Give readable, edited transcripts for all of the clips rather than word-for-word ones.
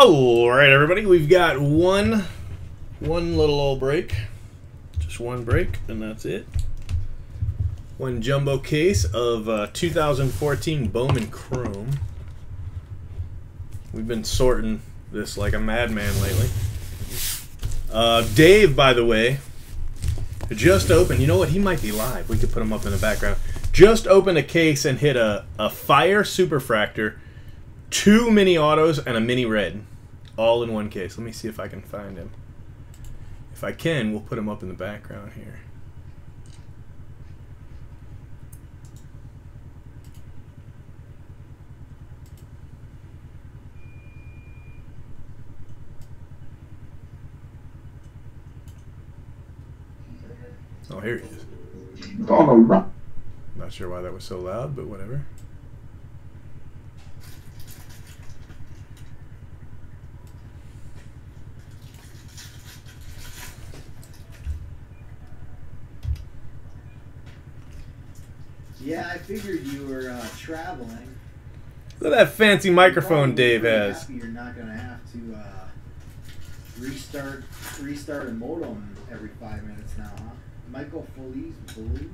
All right, everybody, we've got one little old break, just one break, and that's it. One jumbo case of 2014 Bowman Chrome. We've been sorting this like a madman lately. Dave, by the way, just opened. You know what? He might be live. We could put him up in the background. Just opened a case and hit a Fire Superfractor, 2 mini autos, and a mini red, all in one case. Let me see if I can find him. If I can, we'll put him up in the background here. Oh, here he is. Not sure why that was so loud, but whatever. Yeah, I figured you were traveling. Look at that fancy microphone Dave has. Happy you're not going to have to restart a modem every 5 minutes now, huh? Michael Foley's blue.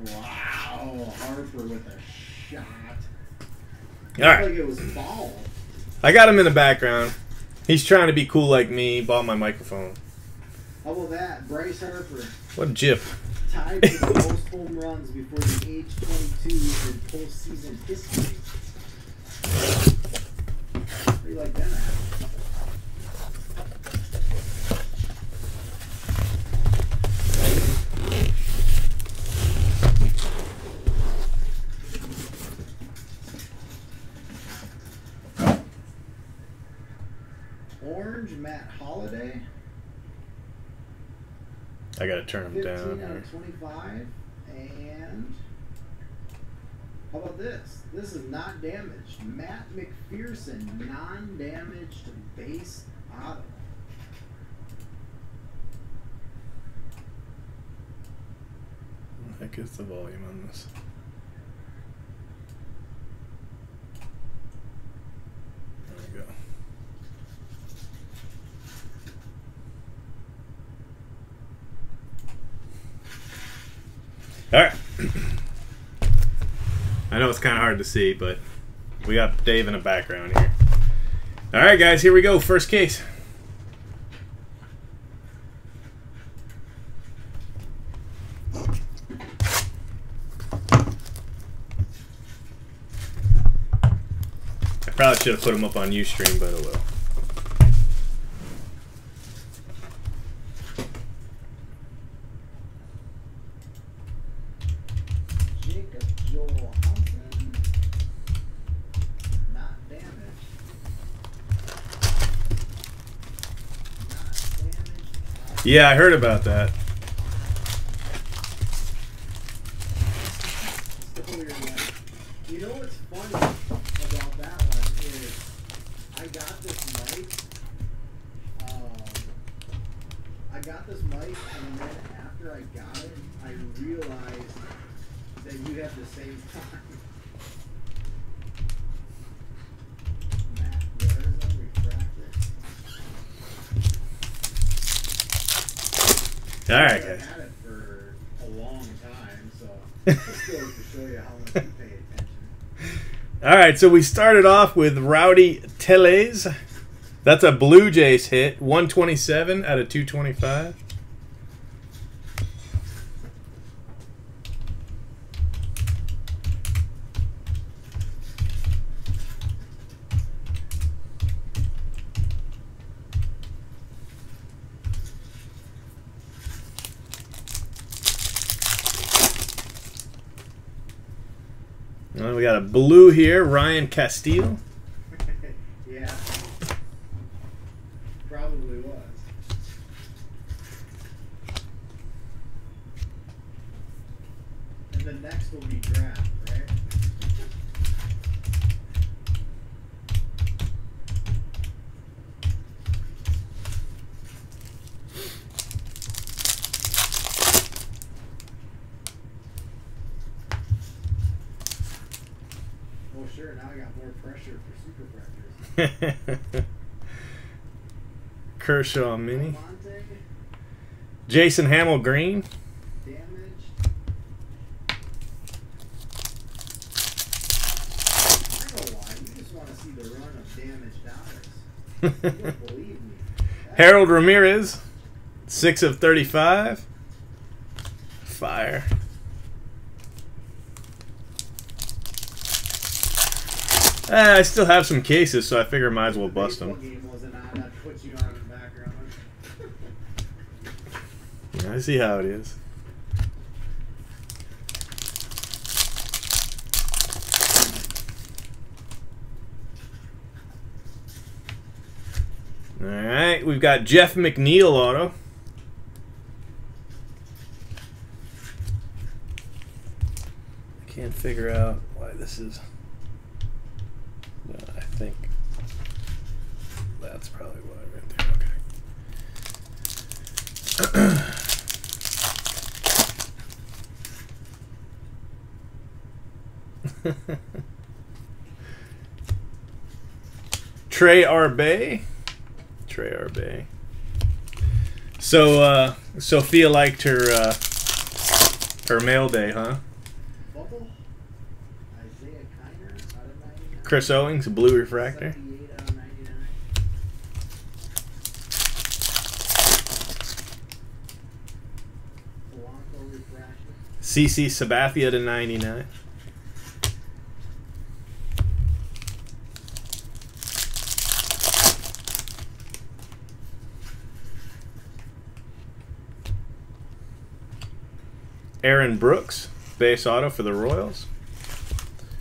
Wow, Harper with a shot. All right. Like it was ball. I got him in the background. He's trying to be cool like me. Bought my microphone. How about that? Bryce Harper. What a jip. Tied for the most home runs before the age 22 in postseason history. How do you like that? Orange Matt Holiday. I gotta turn him 15 down out here. of 25. And how about this? This is not damaged. Matt McPherson, non-damaged base auto. What the heck is the volume on this? There we go. All right. I know it's kind of hard to see, but we got Dave in the background here. All right, guys, here we go. First case. I probably should have put them up on Ustream, but oh well. Yeah, I heard about that. You know what's funny about that one is I got this mic, and then after I got it, I realized that you have the same time. Matt, there's a refractor. All right, guys. I've had it for a long time, so it just goes to show you how much you pay attention. All right, so we started off with Rowdy Tellez. That's a Blue Jays hit, 127 out of 225. Well, we got a blue here, Ryan Castillo. Yeah. Probably was. And the next will be draft, right? sure. Now I got more pressure for super fractors. Kershaw mini. Monte, Jason Hamill green. damaged. I know why. You just want to see the run of damaged dollars. You don't believe me. Harold Ramirez. 6 of 35. Fire. I still have some cases, so I figure I might as well bust them. Game wasn't on. That puts you on in the background. Yeah, I see how it is. All right, we've got Jeff McNeil auto. Can't figure out why this is. I think that's probably why right there. Okay. Trey Arbe. So Sophia liked her mail day, huh? Bubble. Isaiah Kiner out of 99. Chris Owings, blue refractor. 78 out of 99. Polanco refractor. CC Sabathia to 99. Aaron Brooks, base auto for the Royals.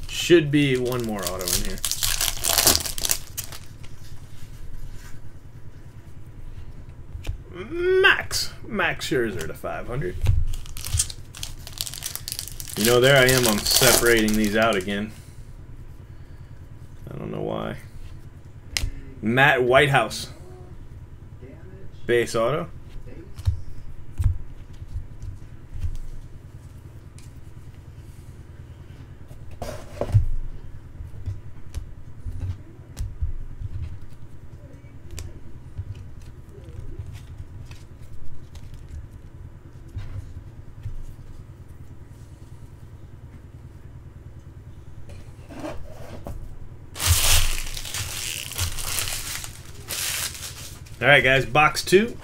Should be one more auto in here. Max Scherzer to 500. You know, there I am. I'm separating these out again. I don't know why. Matt Whitehouse, base auto. All right, guys, box 2.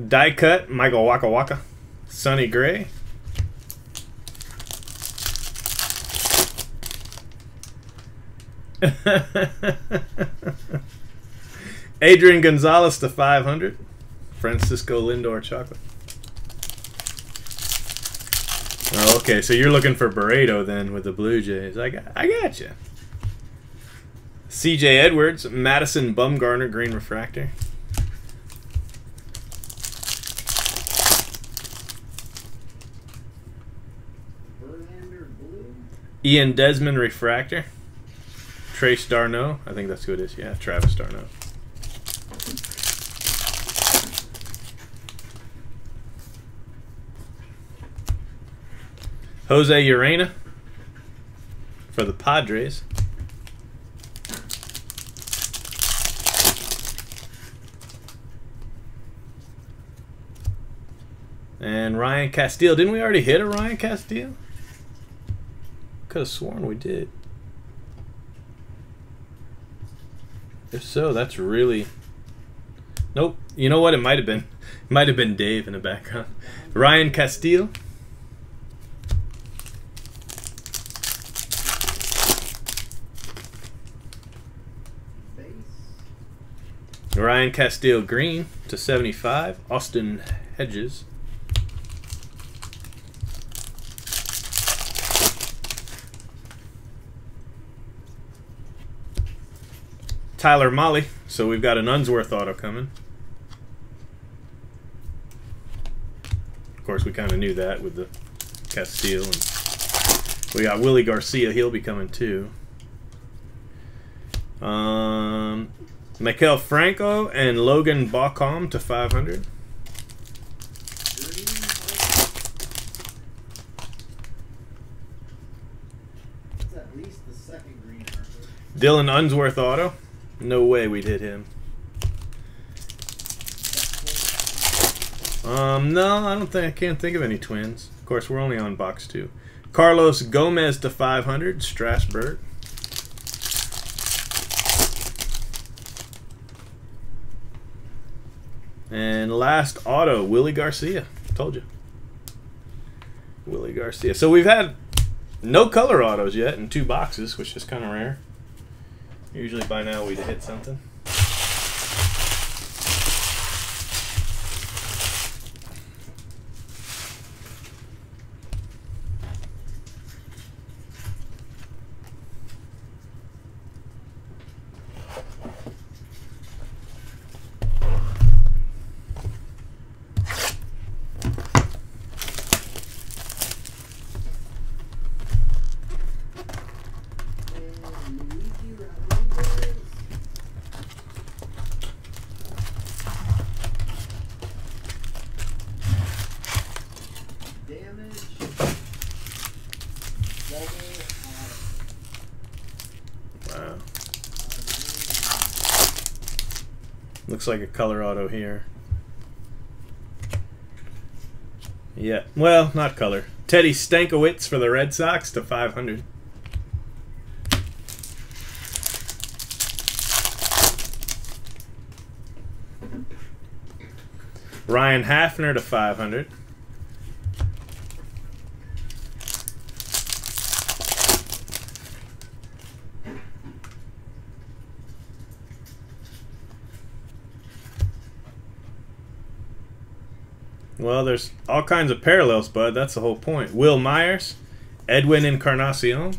Die cut, Michael Waka Waka. Sonny Gray. Adrian Gonzalez to 500. Francisco Lindor chocolate. Oh, okay, so you're looking for Barreto then with the Blue Jays. I got you. C.J. Edwards, Madison Bumgarner green refractor. Ian Desmond refractor. Trace Darno. I think that's who it is. Yeah, Travis Darno. Jose Urena for the Padres. And Ryan Castile. Didn't we already hit a Ryan Castile? Could have sworn we did. If so, that's really... Nope. You know what? It might have been. It might have been Dave in the background. Ryan Castile. Ryan Castile green to 75. Austin Hedges. Tyler Molly. So we've got an Unsworth auto coming. Of course, we kind of knew that with the Castile. And we got Willie Garcia. He'll be coming too. Mikel Franco and Logan Bacom to 500. It's at least the second green, Arthur. Dylan Unsworth auto. No way we'd hit him. No, I don't think I can't think of any twins. Of course, we're only on box 2. Carlos Gomez to 500, Strasburg. And last auto, Willie Garcia. Told you. Willie Garcia. So we've had no color autos yet in 2 boxes, which is kind of rare. Usually by now we'd hit something. Wow. Looks like a color auto here. Yeah, well, not color. Teddy Stankiewicz for the Red Sox to 500. Ryan Hafner to 500. Well, there's all kinds of parallels, bud. That's the whole point. Will Myers, Edwin Encarnacion.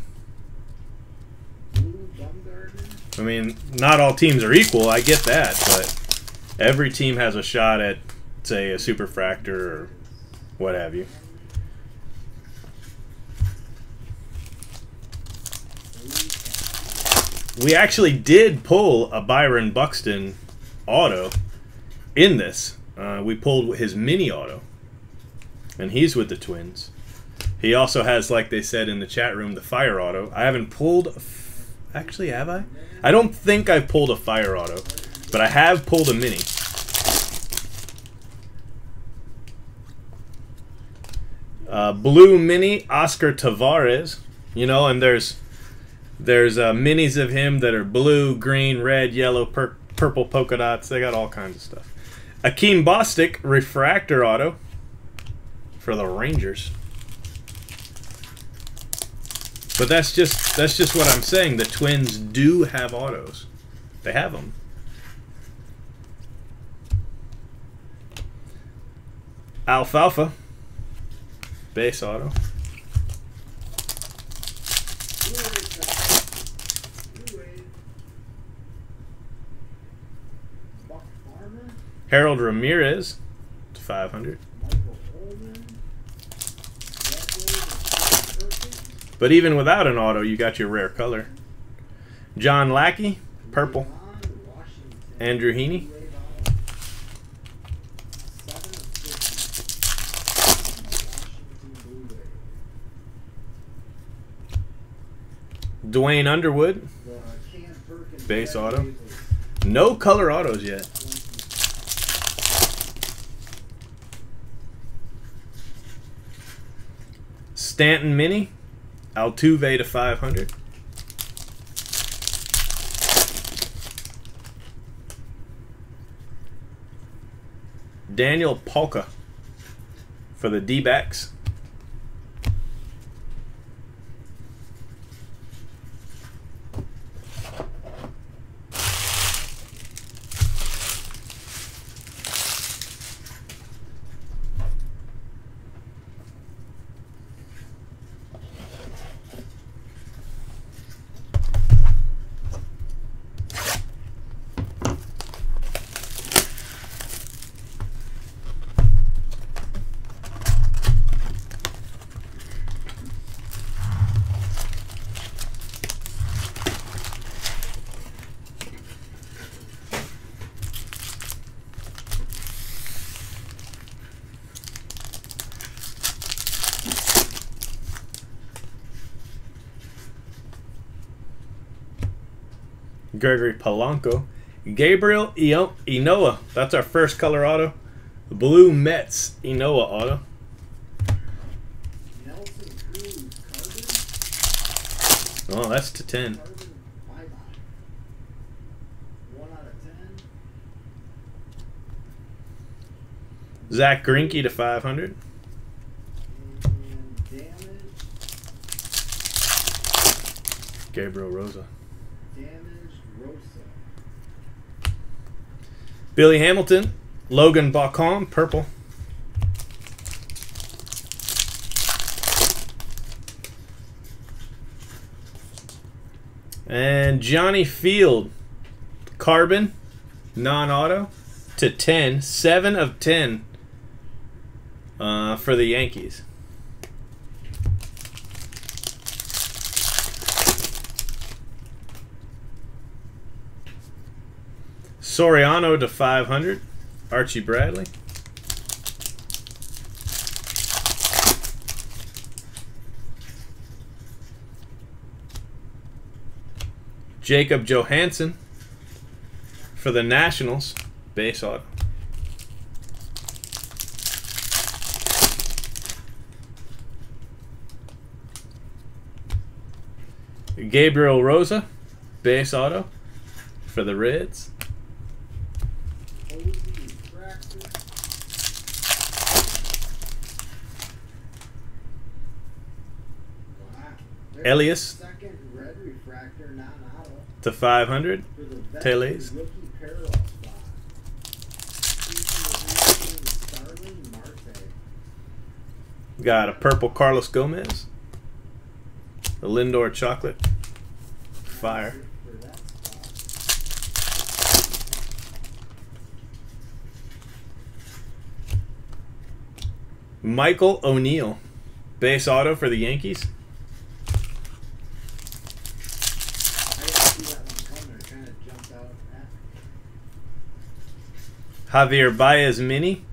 I mean, not all teams are equal. I get that, but every team has a shot at, say, a superfractor or what have you. We actually did pull a Byron Buxton auto in this. We pulled his mini auto, and he's with the Twins. He also has, like they said in the chat room, the fire auto. I haven't pulled... Actually, have I? I don't think I've pulled a fire auto, but I have pulled a mini. Blue mini, Oscar Tavares. You know, and there's minis of him that are blue, green, red, yellow, purple polka dots. They got all kinds of stuff. Akeem Bostick refractor auto for the Rangers. But that's just what I'm saying. The Twins do have autos. They have them. Alfalfa base auto. Harold Ramirez to 500. But even without an auto, you got your rare color. John Lackey, purple. Andrew Heaney. Dwayne Underwood, base auto. No color autos yet. Stanton Mini, Altuve to 500. Daniel Polka for the D-backs. Gregory Polanco. Gabriel Inoa. That's our first color auto. Blue Mets Inoa auto. Nelson Cruz, Carbon. Oh, that's to 10. Carbon, 5 1 out of 10. Zach Greinke to 500. And damage. Gabriel Rosa. Damaged Rosa. Billy Hamilton. Logan Bacom, purple. And Johnny Field, carbon, non-auto, to 10. 7 of 10 for the Yankees. Soriano to 500. Archie Bradley. Jacob Johansson for the Nationals, base auto. Gabriel Rosa, base auto for the Reds. Elias Second red refractor, non-auto. to 500. For the Teles. rookie parallel spot. Starling Marte. Got a purple Carlos Gomez. The Lindor chocolate. Fire. For that spot. Michael O'Neill, base auto for the Yankees. Javier Baez mini.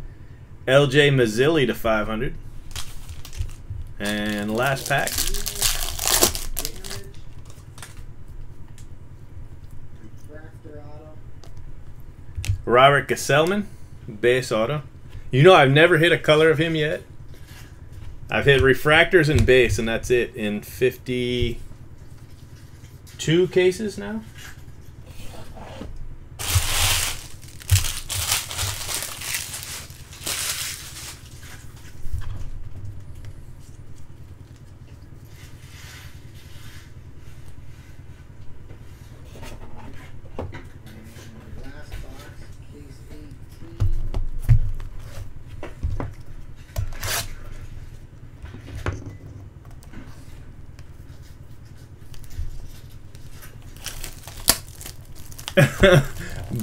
LJ Mazzilli to 500. And last pack. Robert Gesellman, base auto. You know, I've never hit a color of him yet. I've hit refractors and base, and that's it in 52 cases now.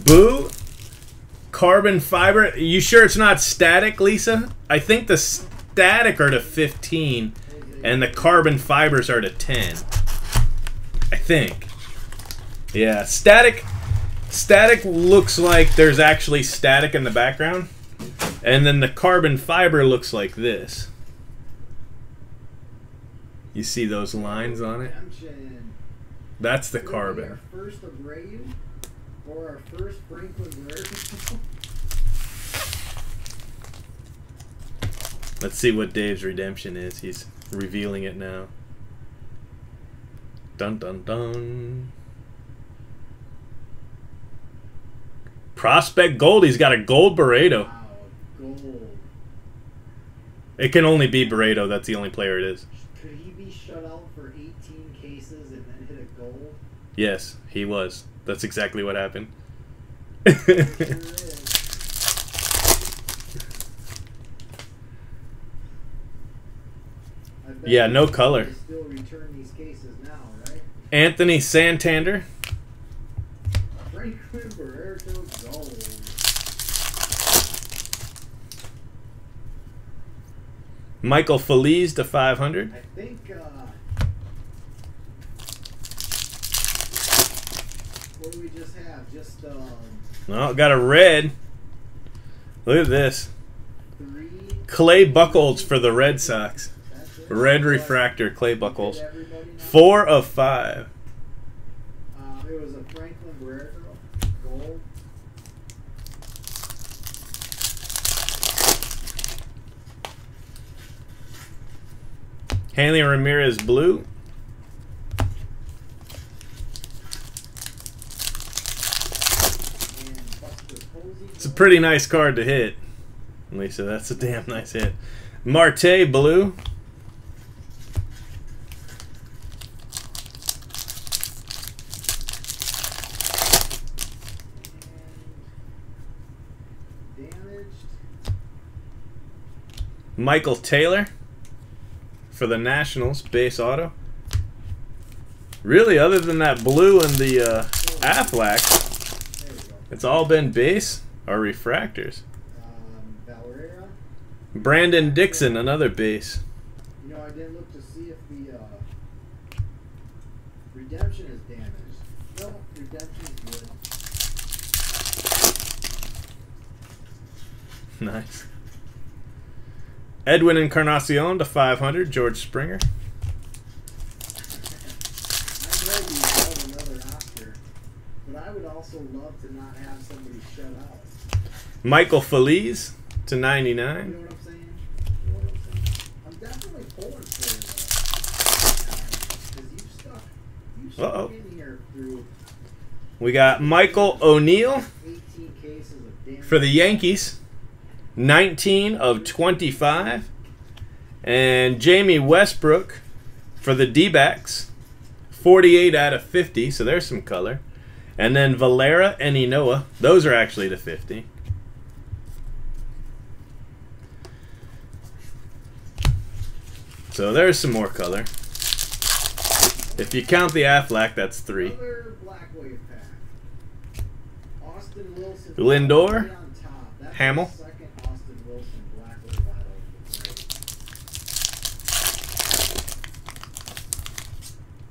Boo, carbon fiber. You sure it's not static, Lisa? I think the static are to 15 and the carbon fibers are to 10. I think. Yeah, static looks like there's actually static in the background, and then the carbon fiber looks like this. You see those lines on it? That's the carbon. First Abreu or our first Franklin Rare. Let's see what Dave's redemption is. He's revealing it now. Dun dun dun. Prospect Gold. He's got a gold Barreto. Wow, gold. It can only be Barreto. That's the only player it is. Could he be shut out for 18 cases and then hit a gold? Yes, he was. That's exactly what happened. Sure is. Yeah, no color. They still return these cases now, right? Anthony Santander. Franklin Barreto gold. Michael Feliz to 500. I think. What do we just have? Just No, got a red. Look at this. 3. Clay Buchholz for the Red Sox. That's it. Red refractor, Clay Buchholz. Everybody now? 4 of 5. It was a Franklin Guerrero gold. Hanley Ramirez blue. It's a pretty nice card to hit, Lisa. That's a damn nice hit. Marte blue. Michael Taylor for the Nationals, base auto. Really, other than that blue and the Aflac, it's all been base or refractors. Brandon Dixon, another base. You know, I didn't look to see if the redemption is damaged. No, redemption is good. Nice. Edwin Encarnacion to 500, George Springer. I know you love another Oscar, but I would also love to not have somebody shut out. Michael Feliz to 99. You know what I'm saying? You know what I'm saying? I'm definitely pulling for it, because you stuck in here through. We got Michael O'Neill 18 cases of damage for the Yankees. 19 of 25. And Jamie Westbrook for the D-backs. 48 out of 50, so there's some color. And then Valera and Inoa. Those are actually to 50. So there's some more color. If you count the Aflac, that's 3. Another Black Wave pack. Austin Wilson. Lindor. On top. That's Hamill. the second Austin Wilson Black Wave out of the grade.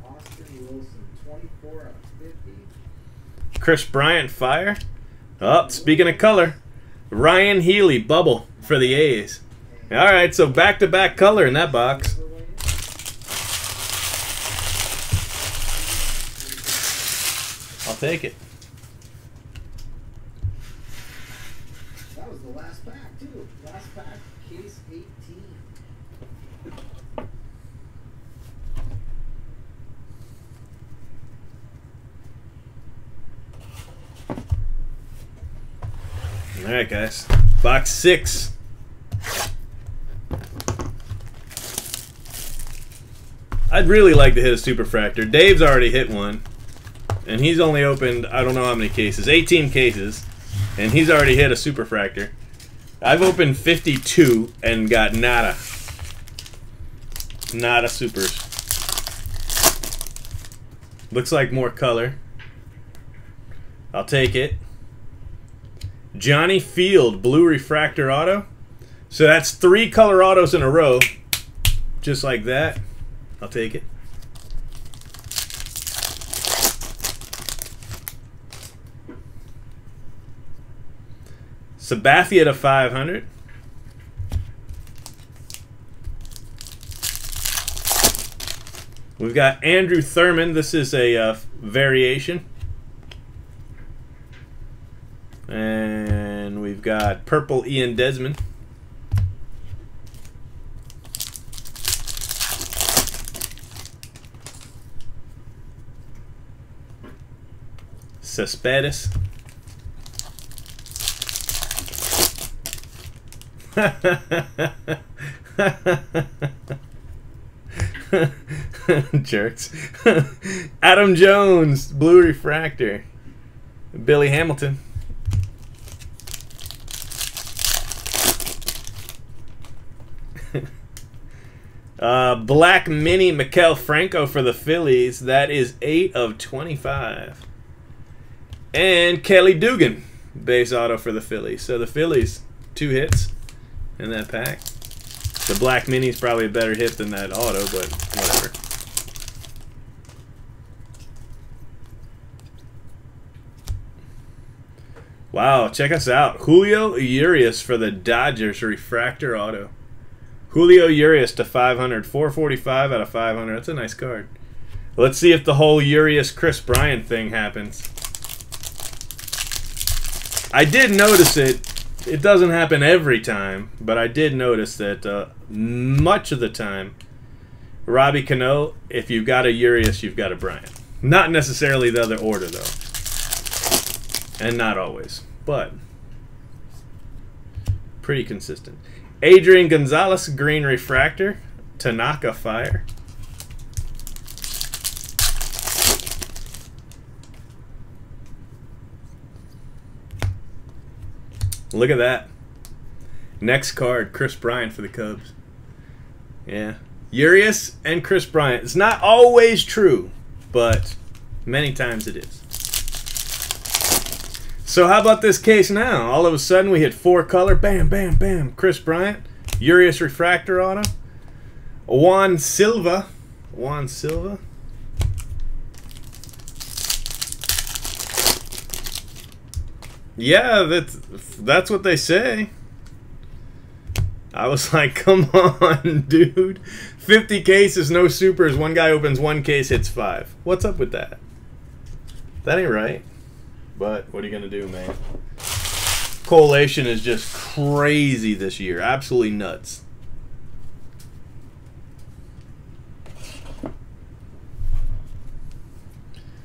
Austin Wilson, 24 out of 50. Kris Bryant fire. Oh, speaking of color, Ryan Healy bubble for the A's. All right, so back-to-back color in that box. I'll take it. That was the last pack, too. Last pack, case 18. All right, guys. Box 6. I'd really like to hit a superfractor. Dave's already hit one. And he's only opened, I don't know how many cases, 18 cases. And he's already hit a superfractor. I've opened 52 and got nada. Nada supers. Looks like more color. I'll take it. Johnny Field, blue refractor auto. So that's 3 color autos in a row. Just like that. I'll take it. Sabathia to 500. We've got Andrew Thurman. This is a variation. And we've got purple Ian Desmond. Cespedes. Jerks. Adam Jones, blue refractor. Billy Hamilton. Black mini Maikel Franco for the Phillies. That is 8 of 25. And Kelly Dugan, base auto for the Phillies. So the Phillies, 2 hits in that pack. The black mini is probably a better hit than that auto, but whatever. Wow, check us out. Julio Urias for the Dodgers, refractor auto. Julio Urias to 500, 445 out of 500. That's a nice card. Let's see if the whole Urias Kris Bryant thing happens. I did notice it. It doesn't happen every time, but I did notice that much of the time, Robbie Cano, if you've got a Urias, you've got a Bryant. Not necessarily the other order, though. And not always, but pretty consistent. Adrian Gonzalez, green refractor. Tanaka fire. Look at that. Next card, Kris Bryant for the Cubs. Yeah. Urias and Kris Bryant. It's not always true, but many times it is. So how about this case now? All of a sudden we hit 4-color. Bam, bam, bam. Kris Bryant. Urias refractor auto. Juan Silva. Juan Silva. Yeah, that's what they say. I was like, come on, dude. 50 cases, no supers. One guy opens one case, hits 5. What's up with that? That ain't right. But what are you going to do, man? Collation is just crazy this year. Absolutely nuts.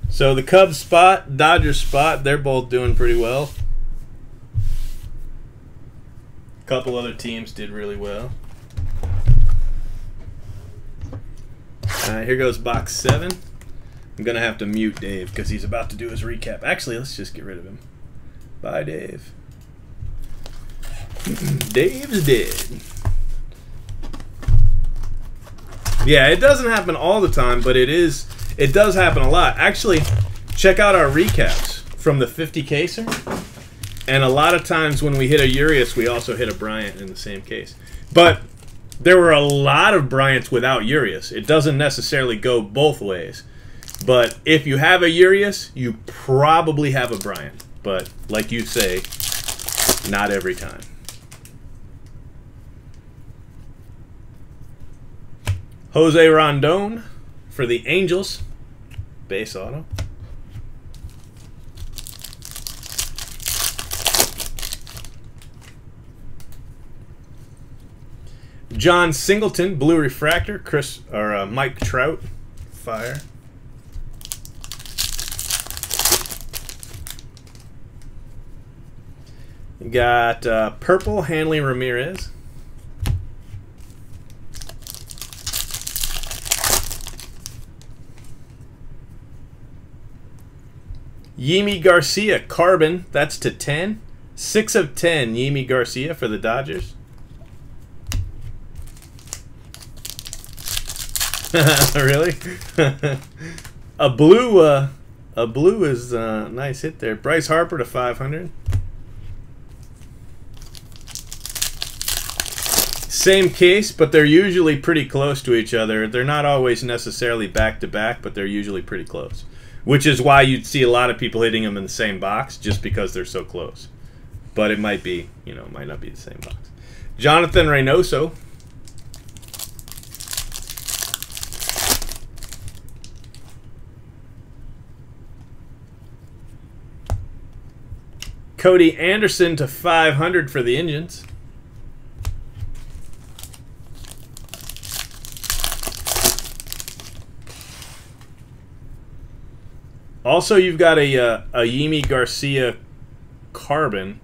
So the Cubs spot, Dodgers spot, they're both doing pretty well. A couple other teams did really well. Here goes box 7. I'm going to have to mute Dave because he's about to do his recap. Actually, let's just get rid of him. Bye, Dave. Dave's dead. Yeah, it doesn't happen all the time, but it does happen a lot. Actually, check out our recaps from the 50 caser. And a lot of times when we hit a Urias, we also hit a Bryant in the same case. But there were a lot of Bryants without Urias. It doesn't necessarily go both ways. But if you have a Urias, you probably have a Bryant. But like you say, not every time. Jose Rondon for the Angels. Base auto. John Singleton, blue refractor. Mike Trout, fire. You got purple, Hanley Ramirez. Yimi Garcia, carbon. That's to 10. 6 of 10, Yimi Garcia for the Dodgers. Really? a blue is a nice hit there. Bryce Harper to 500. Same case, but they're usually pretty close to each other. They're not always necessarily back-to-back, but they're usually pretty close. Which is why you'd see a lot of people hitting them in the same box, just because they're so close. But it might be, it might not be the same box. Jonathan Reynoso. Cody Anderson to 500 for the Indians. Also, you've got a Yimi Garcia carbon.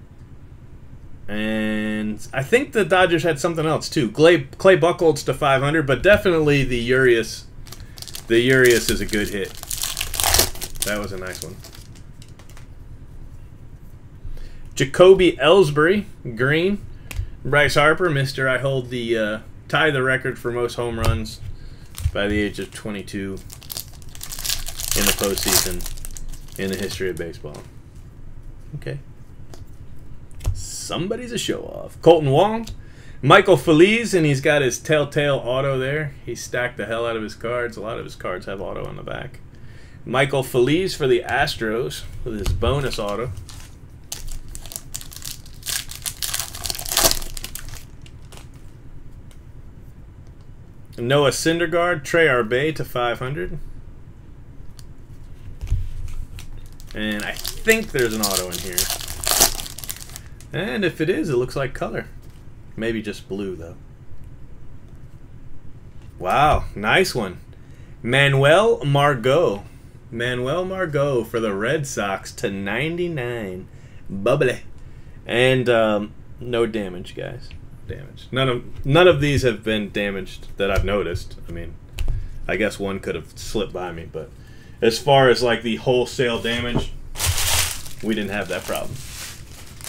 And I think the Dodgers had something else, too. Clay Buchholz to 500, but definitely the Urias is a good hit. That was a nice one. Jacoby Ellsbury, green. Bryce Harper, Mr. I hold the tie the record for most home runs by the age of 22 in the postseason in the history of baseball. Okay. Somebody's a show-off. Colton Wong. Michael Feliz, and he's got his telltale auto there. He stacked the hell out of his cards. A lot of his cards have auto on the back. Michael Feliz for the Astros with his bonus auto. Noah Syndergaard, Trey Arbe to 500. And I think there's an auto in here. And if it is, it looks like color. Maybe just blue, though. Wow, nice one. Manuel Margot. Manuel Margot for the Red Sox to 99. Bubbly. And no damage, guys. Damage. None of these have been damaged that I've noticed. I mean, I guess one could have slipped by me, but as far as like the wholesale damage, we didn't have that problem.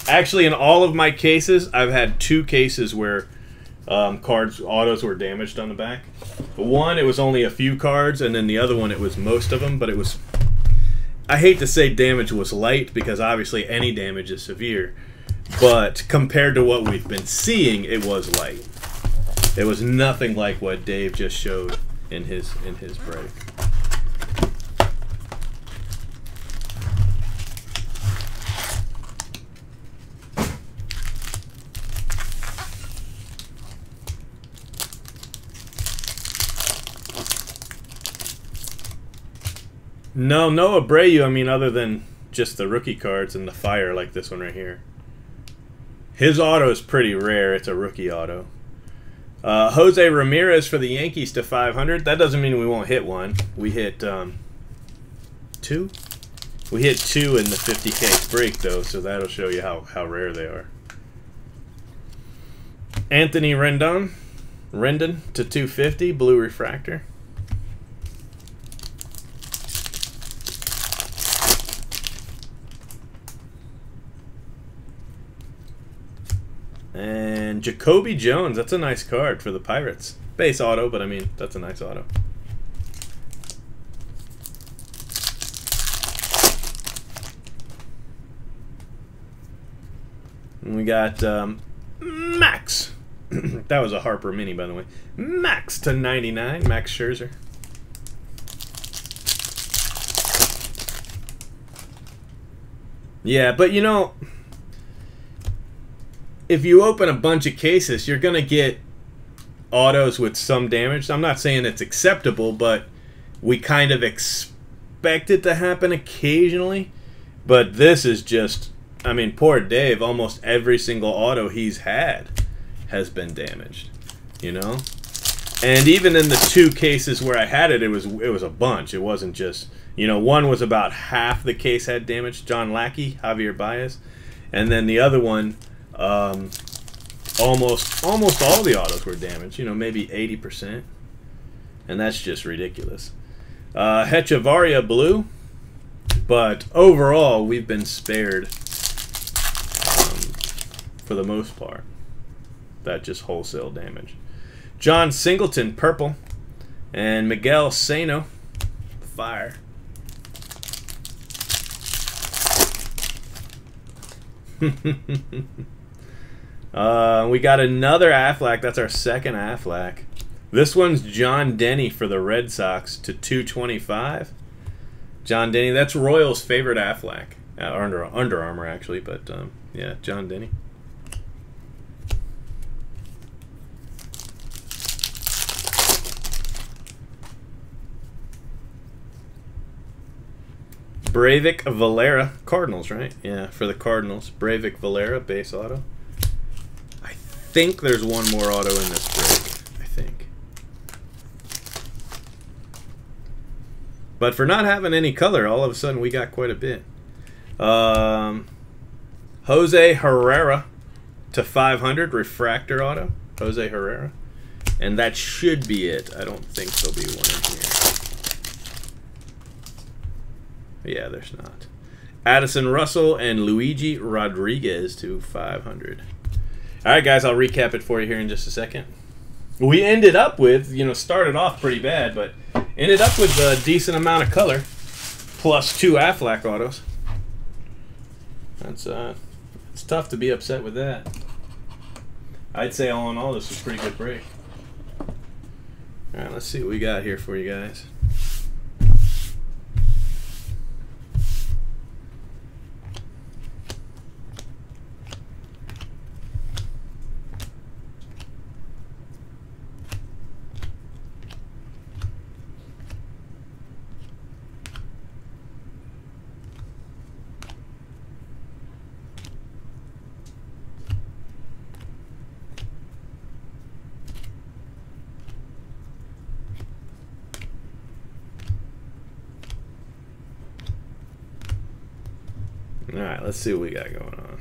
Actually, in all of my cases, I've had 2 cases where autos were damaged on the back. One, it was only a few cards, and then the other one, it was most of them, but it was, I hate to say damage was light, because obviously any damage is severe, but compared to what we've been seeing, it was light. It was nothing like what Dave just showed in his break. No Abreu, I mean, other than just the rookie cards and the fire like this one right here. His auto is pretty rare. It's a rookie auto. Jose Ramirez for the Yankees to 500. That doesn't mean we won't hit one. We hit 2? We hit 2 in the 50K break, though, so that'll show you how rare they are. Anthony Rendon to 250, blue refractor. And Jacoby Jones, that's a nice card for the Pirates. Base auto, but I mean, that's a nice auto. And we got Max. That was a Harper Mini, by the way. Max to 99, Max Scherzer. Yeah, but you know, if you open a bunch of cases, you're going to get autos with some damage. I'm not saying it's acceptable, but we kind of expect it to happen occasionally. But this is just, I mean, poor Dave, almost every single auto he's had has been damaged, you know? And even in the 2 cases where I had it, it was a bunch. It wasn't just, you know, one was about half the case had damage, John Lackey, Javier Baez. And then the other one, almost all the autos were damaged, you know, maybe 80%, and that's just ridiculous. Hechavarria blue, but overall we've been spared for the most part. That just wholesale damage. John Singleton purple, and Miguel Sano fire. We got another Affleck. That's our second Affleck. This one's John Denny for the Red Sox to 225. John Denny. That's Royals' favorite Affleck. Under Armour, actually, but yeah, John Denny. Breivik Valera, Cardinals, right? Yeah, for the Cardinals. Breivik Valera, base auto. I think there's one more auto in this break. I think. But for not having any color, all of a sudden we got quite a bit. Jose Herrera to 500, refractor auto. Jose Herrera. And that should be it. I don't think there'll be one in here. Yeah, there's not. Addison Russell and Luigi Rodriguez to 500. All right, guys, I'll recap it for you here in just a second. We ended up with, you know, started off pretty bad, but ended up with a decent amount of color, plus 2 Affleck autos. That's it's tough to be upset with that. I'd say all in all, this was a pretty good break. All right, let's see what we got here for you guys. All right, let's see what we got going on.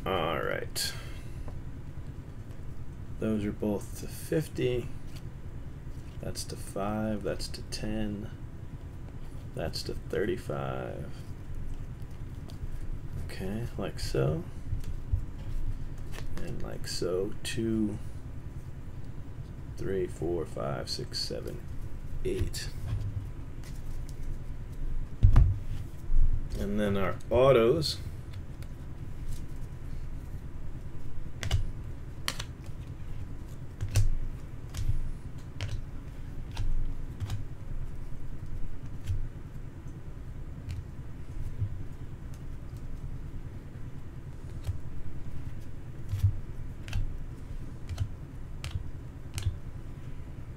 All right. Those are both to 50. That's to 5. That's to 10. That's to 35. Okay, like so. And like so. 2, 3, 4, 5, 6, 7, 8. And then our autos.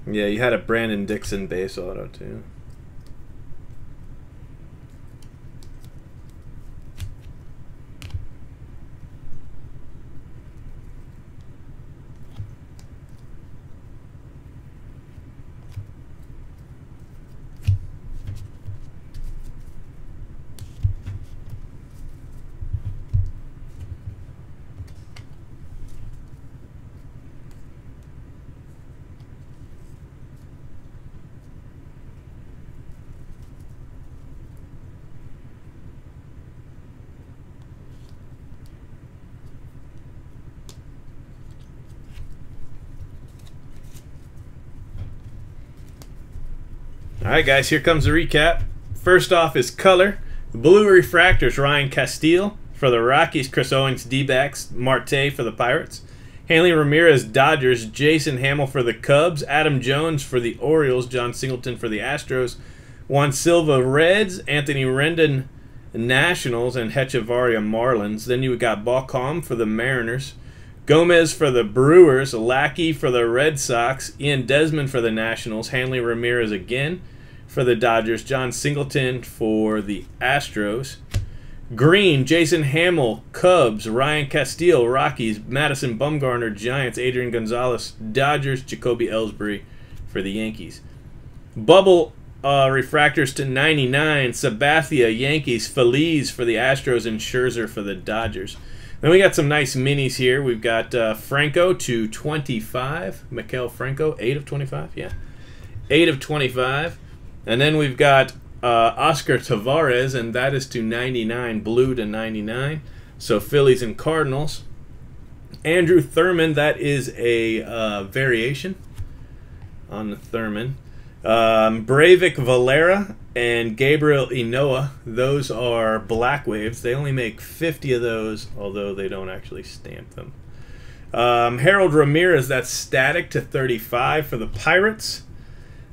Yeah, you had a Brandon Dixon base auto too. Alright guys, here comes the recap. First off is color. Blue refractors, Ryan Castile for the Rockies, Chris Owings, D-backs, Marte for the Pirates. Hanley Ramirez, Dodgers, Jason Hamill for the Cubs, Adam Jones for the Orioles, John Singleton for the Astros, Juan Silva, Reds, Anthony Rendon, Nationals, and Hechavarria, Marlins. Then you got Balcom for the Mariners, Gomez for the Brewers, Lackey for the Red Sox, Ian Desmond for the Nationals, Hanley Ramirez again for the Dodgers, John Singleton for the Astros. Green, Jason Hamill, Cubs, Ryan Castile, Rockies, Madison Bumgarner, Giants, Adrian Gonzalez, Dodgers, Jacoby Ellsbury for the Yankees. Bubble refractors to 99, Sabathia, Yankees, Feliz for the Astros, and Scherzer for the Dodgers. Then we got some nice minis here. We've got Franco to 25, Maikel Franco, 8 of 25, yeah. 8 of 25. And then we've got Oscar Tavares, and that is to 99, blue to 99. So Phillies and Cardinals. Andrew Thurman, that is a variation on the Thurman. Breivik Valera and Gabriel Inoa, those are black waves. They only make 50 of those, although they don't actually stamp them. Harold Ramirez, that's static to 35 for the Pirates.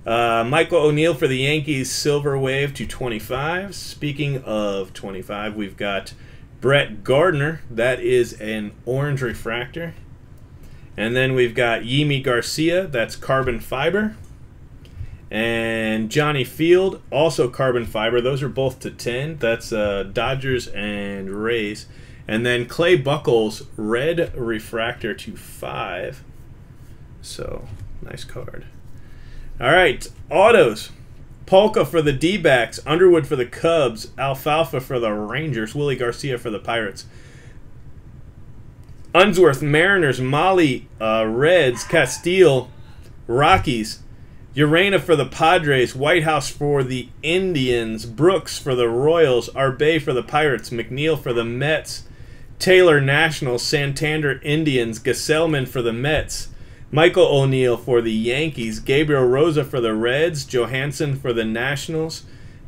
Michael O'Neill for the Yankees, silver wave to 25. Speaking of 25, we've got Brett Gardner. That is an orange refractor. And then we've got Yimi Garcia. That's carbon fiber. And Johnny Field, also carbon fiber. Those are both to 10. That's Dodgers and Rays. And then Clay Buchholz, red refractor to 5. So, nice card. All right, autos. Polka for the D-backs, Underwood for the Cubs, Alfalfa for the Rangers, Willie Garcia for the Pirates. Unsworth, Mariners, Molly, Reds, Castile, Rockies. Urena for the Padres, Whitehouse for the Indians, Brooks for the Royals, Arbe for the Pirates, McNeil for the Mets, Taylor Nationals, Santander Indians, Gesellman for the Mets, Michael O'Neill for the Yankees, Gabriel Rosa for the Reds, Johansson for the Nationals,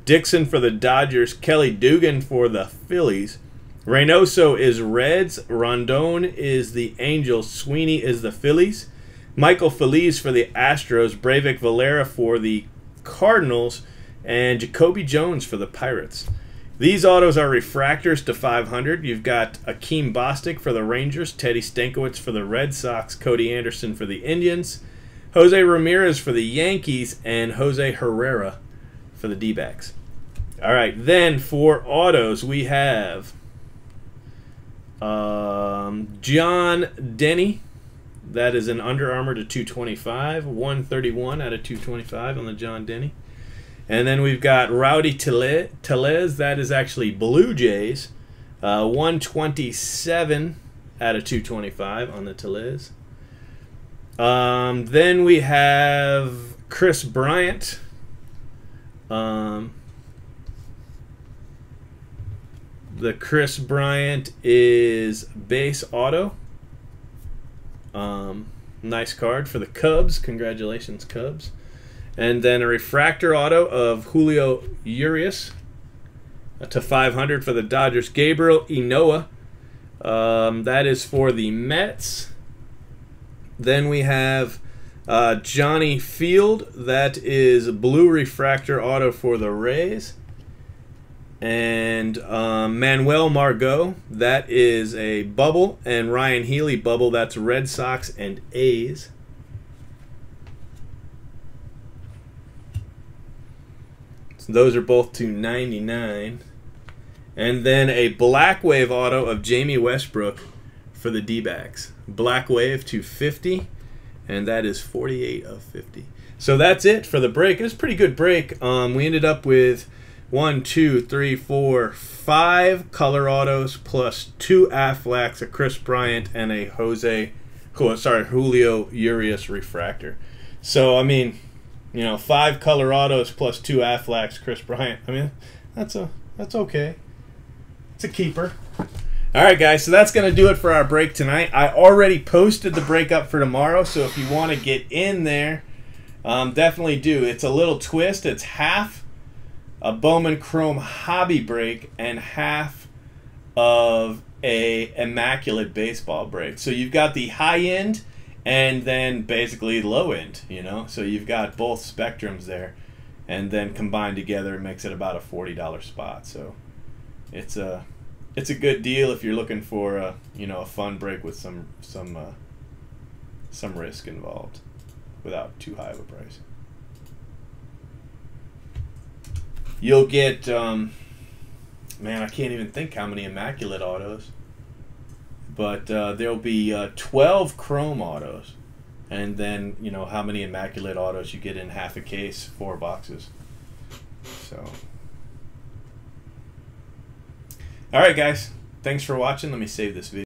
Dixon for the Dodgers, Kelly Dugan for the Phillies. Reynoso is Reds, Rondon is the Angels, Sweeney is the Phillies, Michael Feliz for the Astros, Breivik Valera for the Cardinals, and Jacoby Jones for the Pirates. These autos are refractors to 500. You've got Akeem Bostic for the Rangers, Teddy Stankiewicz for the Red Sox, Cody Anderson for the Indians, Jose Ramirez for the Yankees, and Jose Herrera for the D-backs. All right, then for autos, we have John Denny. That is an Under Armour to 225. 131 out of 225 on the John Denny. And then we've got Rowdy Tellez. That is actually Blue Jays. 127 out of 225 on the Tellez. Then we have Kris Bryant. The Kris Bryant is base auto. Nice card for the Cubs. Congratulations, Cubs. And then a refractor auto of Julio Urias to 500 for the Dodgers. Gabriel Inoa. That is for the Mets. Then we have Johnny Field. That is blue refractor auto for the Rays. And Manuel Margot. That is a bubble. And Ryan Healy bubble. That's Red Sox and A's. So those are both to 99. And then a Black Wave auto of Jamie Westbrook for the D-backs. Black Wave to 50, and that is 48 of 50. So that's it for the break. It was a pretty good break. We ended up with 5 color autos plus 2 Aflacs, a Kris Bryant, and a Julio Urias refractor. So, I mean, you know, 5 color autos plus 2 Aflacs, Kris Bryant. I mean, that's okay. It's a keeper. All right, guys, so that's going to do it for our break tonight. I already posted the break up for tomorrow, so if you want to get in there, definitely do. It's a little twist. It's half a Bowman Chrome hobby break and half of a Immaculate Baseball break. So you've got the high end and then basically low end, you know. So you've got both spectrums there, and then combined together it makes it about a $40 spot. So it's a good deal if you're looking for a fun break with some risk involved without too high of a price. You'll get man, I can't even think how many Immaculate autos, but there'll be 12 Chrome autos, and then how many Immaculate autos you get in half a case, 4 boxes. So. Alright guys, thanks for watching. Let me save this video.